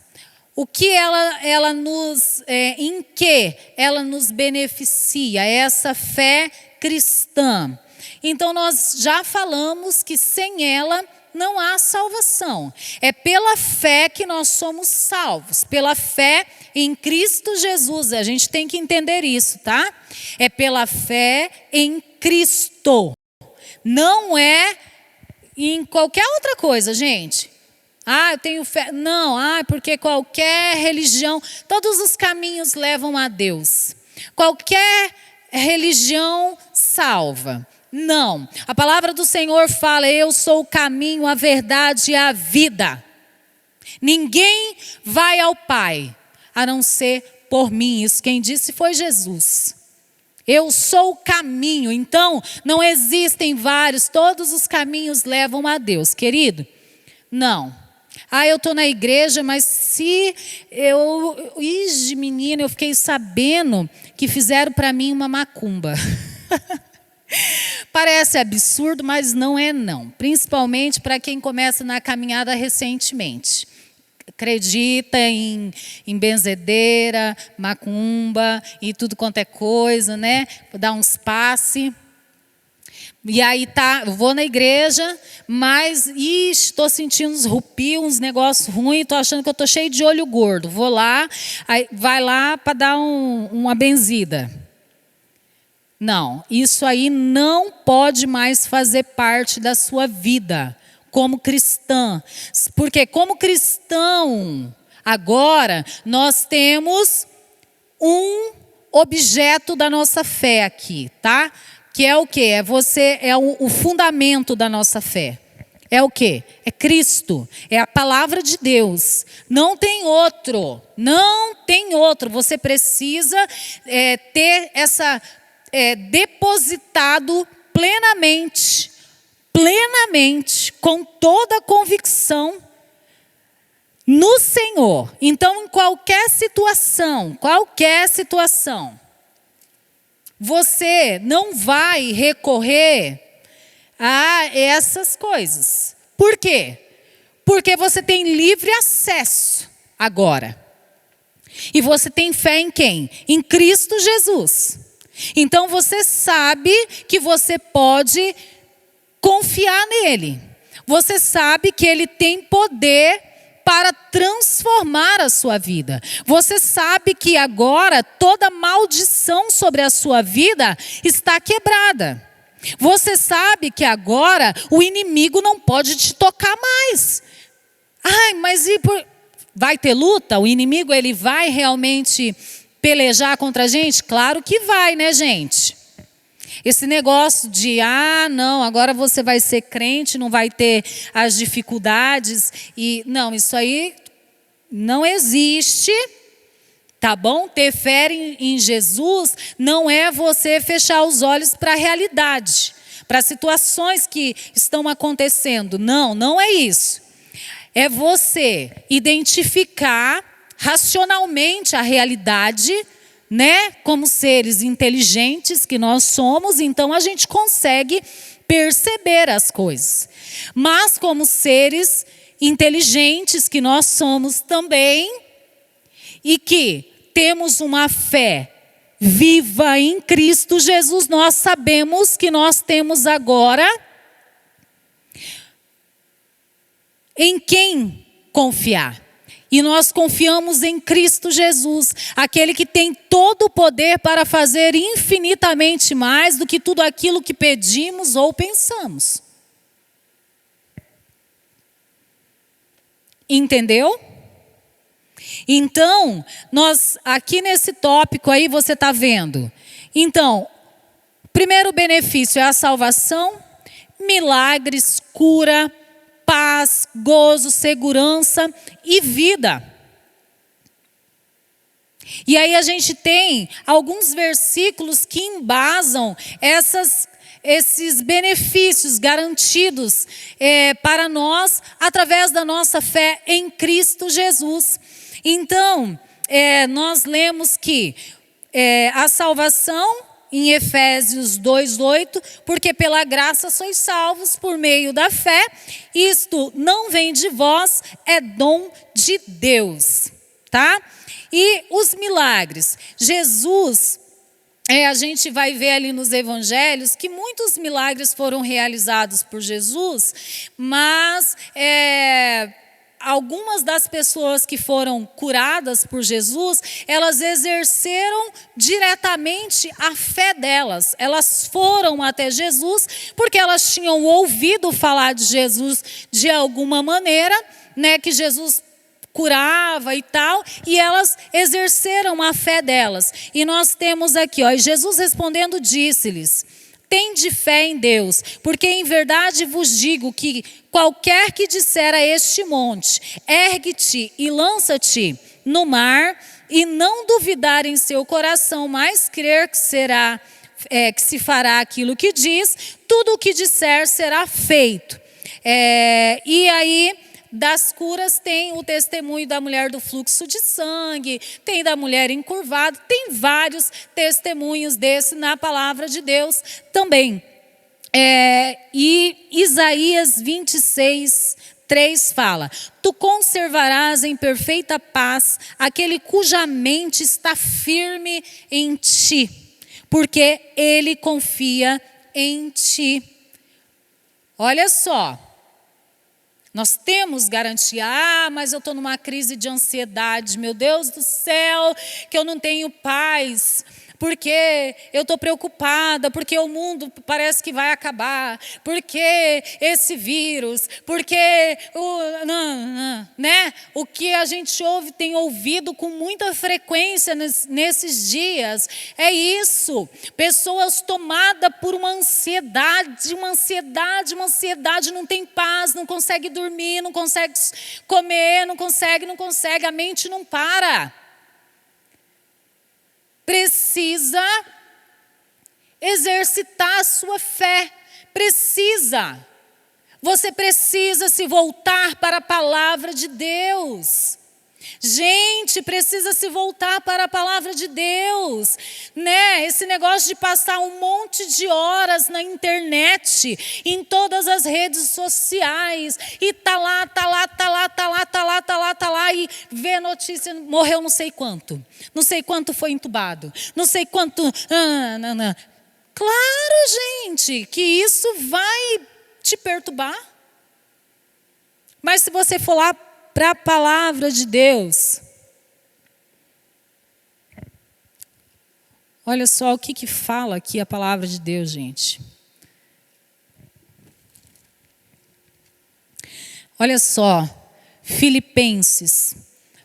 O que ela nos, em que ela nos beneficia? Essa fé cristã. Então, nós já falamos que sem ela não há salvação. É pela fé que nós somos salvos. Pela fé em Cristo Jesus. A gente tem que entender isso, tá? É pela fé em Cristo. Não é em qualquer outra coisa, gente. Eu tenho fé. Não, porque qualquer religião, todos os caminhos levam a Deus. Qualquer religião salva. Não, a palavra do Senhor fala: eu sou o caminho, a verdade e a vida. Ninguém vai ao Pai, a não ser por mim. Isso quem disse foi Jesus. Eu sou o caminho, então não existem vários, todos os caminhos levam a Deus, querido. Não. Eu estou na igreja, mas se menina, eu fiquei sabendo que fizeram para mim uma macumba. Parece absurdo, mas não é não. Principalmente para quem começa na caminhada recentemente. Acredita em benzedeira, macumba e tudo quanto é coisa, né? Dá uns passe. E aí eu vou na igreja, mas estou sentindo uns rupios, uns negócios ruins, estou achando que eu estou cheio de olho gordo. Vou lá, aí vai lá para dar uma benzida. Não, isso aí não pode mais fazer parte da sua vida como cristã. Porque como cristão, agora nós temos um objeto da nossa fé aqui, tá? Que é o quê? É o fundamento da nossa fé. É o quê? É Cristo, é a palavra de Deus. Não tem outro, não tem outro. Você precisa ter essa... depositado plenamente, com toda a convicção no Senhor. Então, em qualquer situação, você não vai recorrer a essas coisas. Por quê? Porque você tem livre acesso agora. E você tem fé em quem? Em Cristo Jesus. Então você sabe que você pode confiar nele. Você sabe que ele tem poder para transformar a sua vida. Você sabe que agora toda maldição sobre a sua vida está quebrada. Você sabe que agora o inimigo não pode te tocar mais. Mas vai ter luta? O inimigo ele vai realmente pelejar contra a gente? Claro que vai, né, gente? Esse negócio de, não, agora você vai ser crente, não vai ter as dificuldades. Não, isso aí não existe, tá bom? Ter fé em Jesus não é você fechar os olhos para a realidade, para situações que estão acontecendo. Não, não é isso. É você identificar racionalmente a realidade, né? Como seres inteligentes que nós somos, então a gente consegue perceber as coisas. Mas como seres inteligentes que nós somos também, e que temos uma fé viva em Cristo Jesus, nós sabemos que nós temos agora em quem confiar. E nós confiamos em Cristo Jesus, aquele que tem todo o poder para fazer infinitamente mais do que tudo aquilo que pedimos ou pensamos. Entendeu? Então, nós aqui nesse tópico aí você está vendo. Então, primeiro benefício é a salvação, milagres, cura, paz, gozo, segurança e vida. E aí a gente tem alguns versículos que embasam esses benefícios garantidos para nós através da nossa fé em Cristo Jesus. Então, nós lemos que a salvação, em Efésios 2:8, porque pela graça sois salvos por meio da fé, isto não vem de vós, é dom de Deus, tá? E os milagres, Jesus, a gente vai ver ali nos evangelhos que muitos milagres foram realizados por Jesus, mas algumas das pessoas que foram curadas por Jesus, elas exerceram diretamente a fé delas. Elas foram até Jesus porque elas tinham ouvido falar de Jesus de alguma maneira, né, que Jesus curava e tal, e elas exerceram a fé delas. E nós temos aqui, e Jesus respondendo disse-lhes: tende fé em Deus, porque em verdade vos digo que qualquer que disser a este monte, ergue-te e lança-te no mar, e não duvidar em seu coração, mas crer que se fará aquilo que diz, tudo o que disser será feito. E aí, das curas tem o testemunho da mulher do fluxo de sangue, tem da mulher encurvada, tem vários testemunhos desse na palavra de Deus também. E Isaías 26:3 fala: tu conservarás em perfeita paz aquele cuja mente está firme em ti, porque ele confia em ti. Olha só. Nós temos garantia, mas eu estou numa crise de ansiedade, meu Deus do céu, que eu não tenho paz, porque eu estou preocupada, porque o mundo parece que vai acabar, porque esse vírus, porque o que a gente tem ouvido com muita frequência nesses dias, é isso, pessoas tomadas por uma ansiedade, não tem paz, não consegue dormir, não consegue comer, não consegue, a mente não para. Precisa exercitar a sua fé, você precisa se voltar para a palavra de Deus. Gente, precisa se voltar para a palavra de Deus, né? Esse negócio de passar um monte de horas na internet, em todas as redes sociais, e tá lá, e vê notícia, morreu não sei quanto foi entubado, não sei quanto, Claro, gente, que isso vai te perturbar, mas se você for lá para a palavra de Deus, olha só o que fala aqui a palavra de Deus, gente. Olha só, Filipenses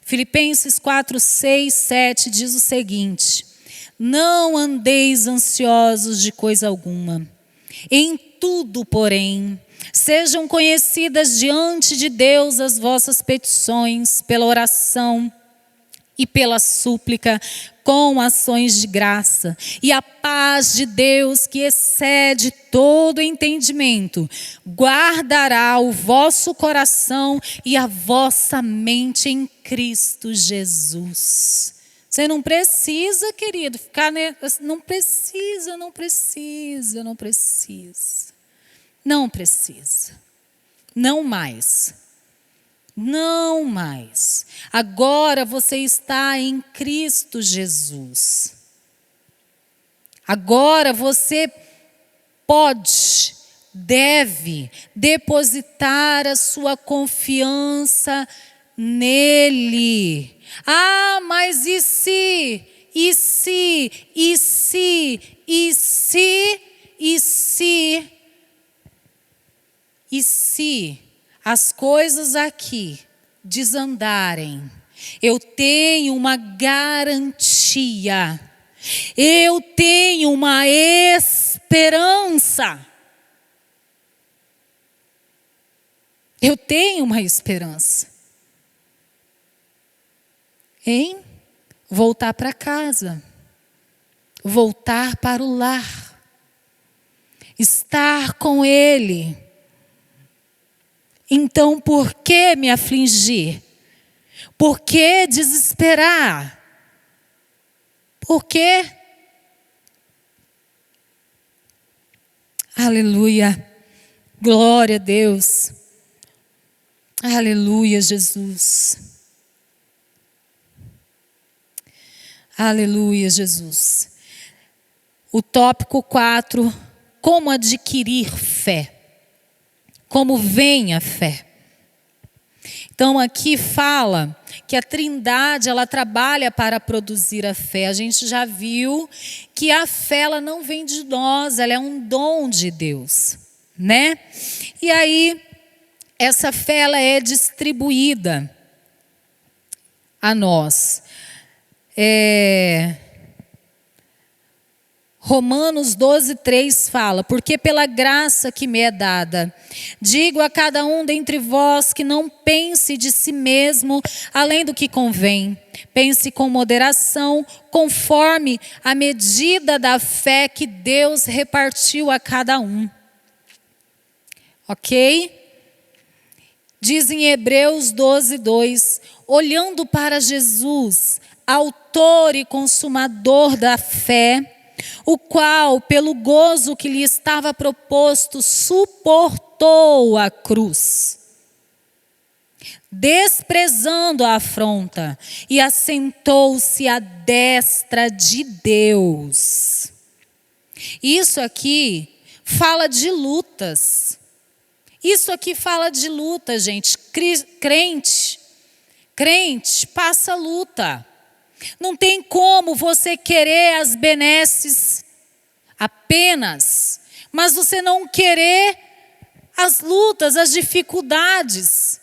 4:6-7 diz o seguinte: não andeis ansiosos de coisa alguma, em tudo, porém, sejam conhecidas diante de Deus as vossas petições, pela oração e pela súplica, com ações de graça. E a paz de Deus, que excede todo entendimento, guardará o vosso coração e a vossa mente em Cristo Jesus. Você não precisa, querido, ficar... Não precisa. Não precisa. Não mais. Agora você está em Cristo Jesus. Agora você deve depositar a sua confiança nele. Ah, mas e se as coisas aqui desandarem? Eu tenho uma garantia, eu tenho uma esperança. Eu tenho uma esperança em voltar para casa, voltar para o lar, estar com Ele. Então, por que me afligir? Por que desesperar? Por quê? Aleluia. Glória a Deus. Aleluia, Jesus. Aleluia, Jesus. O tópico 4, como adquirir fé. Como vem a fé. Então aqui fala que a Trindade, ela trabalha para produzir a fé. A gente já viu que a fé, ela não vem de nós, ela é um dom de Deus, né? E aí, essa fé, ela é distribuída a nós. Romanos 12:3 fala: porque pela graça que me é dada, digo a cada um dentre vós que não pense de si mesmo além do que convém. Pense com moderação, conforme a medida da fé que Deus repartiu a cada um. Ok? Diz em Hebreus 12:2, olhando para Jesus, autor e consumador da fé, o qual, pelo gozo que lhe estava proposto, suportou a cruz, desprezando a afronta, e assentou-se à destra de Deus. Isso aqui fala de lutas. Isso aqui fala de luta, gente. Crente passa luta. Não tem como você querer as benesses apenas, mas você não querer as lutas, as dificuldades.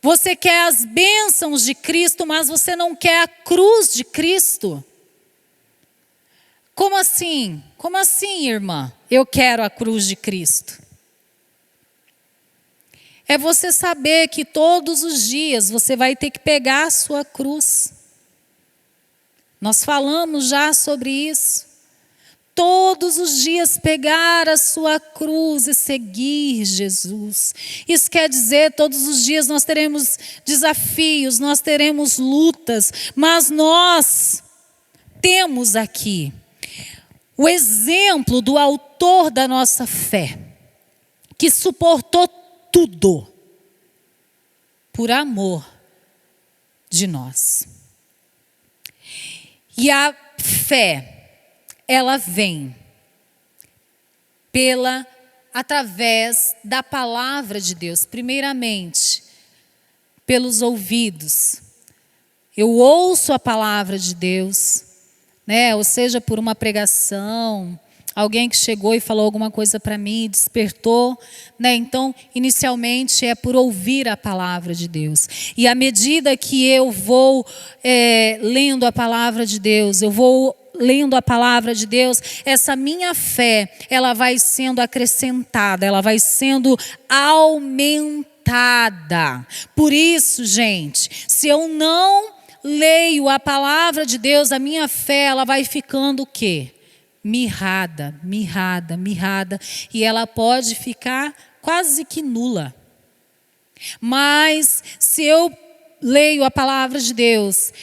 Você quer as bênçãos de Cristo, mas você não quer a cruz de Cristo. Como assim? Como assim, irmã? Eu quero a cruz de Cristo. É você saber que todos os dias você vai ter que pegar a sua cruz. Nós falamos já sobre isso. Todos os dias pegar a sua cruz e seguir Jesus. Isso quer dizer, todos os dias nós teremos desafios, nós teremos lutas, mas nós temos aqui o exemplo do autor da nossa fé, que suportou tudo por amor de nós. E a fé, ela vem através da palavra de Deus, primeiramente, pelos ouvidos. Eu ouço a palavra de Deus, né? Ou seja, por uma pregação, alguém que chegou e falou alguma coisa para mim, despertou, né? Então, inicialmente é por ouvir a palavra de Deus. E à medida que eu vou lendo a palavra de Deus, essa minha fé, ela vai sendo acrescentada, ela vai sendo aumentada. Por isso, gente, se eu não leio a palavra de Deus, a minha fé, ela vai ficando o quê? Mirrada, e ela pode ficar quase que nula. Mas se eu leio a palavra de Deus,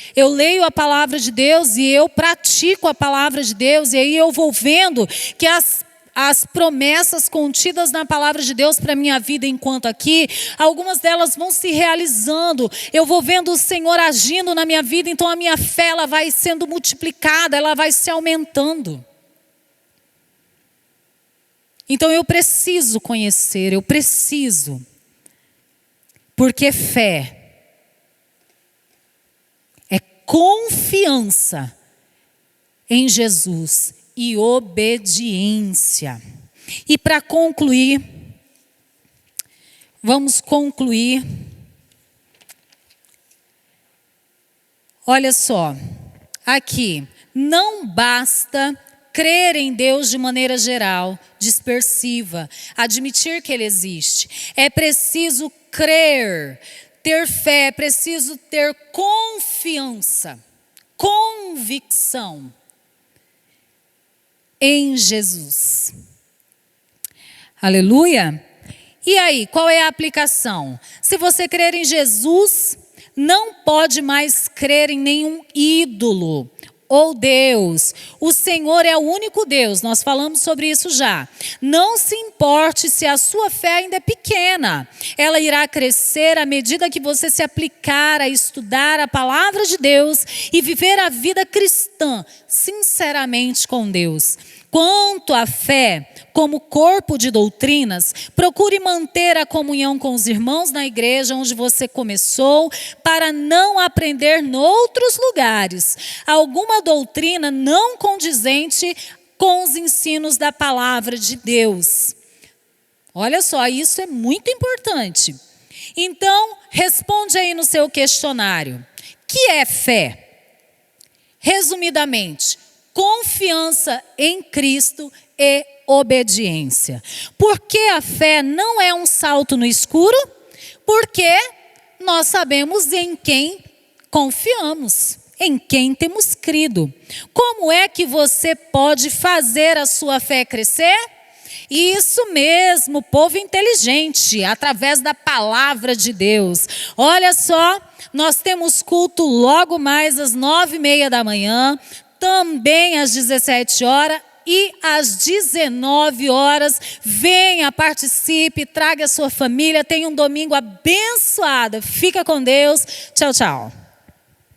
e eu pratico a palavra de Deus, e aí eu vou vendo que as promessas contidas na palavra de Deus para a minha vida enquanto aqui, algumas delas vão se realizando, eu vou vendo o Senhor agindo na minha vida, então a minha fé, ela vai sendo multiplicada, ela vai se aumentando. Então eu preciso conhecer, porque fé é confiança em Jesus e obediência. E para concluir, vamos concluir. Olha só, aqui, não basta crer em Deus de maneira geral, dispersiva, admitir que Ele existe. É preciso crer, ter fé, é preciso ter confiança, convicção em Jesus. Aleluia? E aí, qual é a aplicação? Se você crer em Jesus, não pode mais crer em nenhum ídolo ou Deus. O Senhor é o único Deus, nós falamos sobre isso já. Não se importe se a sua fé ainda é pequena. Ela irá crescer à medida que você se aplicar a estudar a palavra de Deus e viver a vida cristã, sinceramente com Deus. Quanto à fé, como corpo de doutrinas, procure manter a comunhão com os irmãos na igreja onde você começou, para não aprender noutros lugares alguma doutrina não condizente com os ensinos da palavra de Deus. Olha só, isso é muito importante. Então, responde aí no seu questionário. Que é fé? Resumidamente, confiança em Cristo e obediência. Por que a fé não é um salto no escuro? Porque nós sabemos em quem confiamos, em quem temos crido. Como é que você pode fazer a sua fé crescer? Isso mesmo, povo inteligente, através da palavra de Deus. Olha só, nós temos culto logo mais às 9h30 da manhã, também às 17 horas e às 19 horas. Venha, participe, traga a sua família, tenha um domingo abençoado. Fica com Deus. Tchau, tchau.